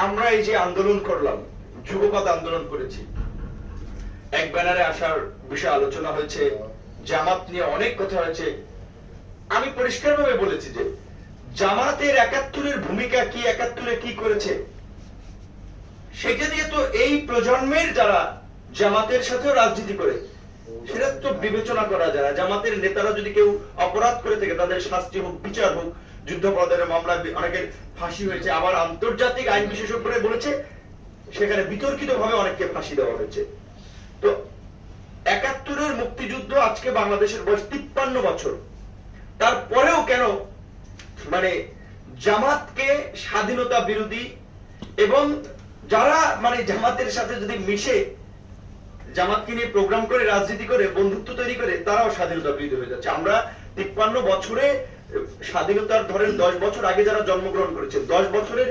আমরা এই যে আন্দোলন করলাম, যুগপৎ আন্দোলন করেছি, এক ব্যানারে আসার বিষয়ে আলোচনা হয়েছে, জামাত নিয়ে অনেক কথা হয়েছে। আমি পরিষ্কারভাবে বলেছি যে জামাতের ৭১-এর ভূমিকা কি, ৭১-এ কি করেছে সেটা দিয়ে তো এই প্রজন্মের যারা জামাতের সাথেও রাজনীতি করে সেটা তো বিবেচনা করা যায় না। জামাতের নেতারা যদি কেউ অপরাধ করে থাকে তাদের শাস্তি হোক, বিচার হোক, যুদ্ধাপরাধের মামলায় অনেকের ফাঁসি হয়েছে, আবার আন্তর্জাতিক আইন বিশেষজ্ঞরা বলেছে সেখানে বিতর্কিত ভাবে অনেককে ফাঁসি দেওয়া হয়েছে। তো ৭১-এর মুক্তিযুদ্ধ আজকে বাংলাদেশের বয়স ৫৩ বছর, তারপরেও কেন মানে জামাতকে স্বাধীনতা বিরোধী এবং যারা মানে জামাতের সাথে যদি মিশে জামাতকে নিয়ে প্রোগ্রাম করে রাজনীতি করে বন্ধুত্ব তৈরি করে তারাও স্বাধীনতা বিরোধী হয়ে যাচ্ছে। আমরা ৫৩ বছরে স্বাধীনতার ধরেন ১০ বছর আগে যারা জন্মগ্রহণ করেছে, ১০ বছরের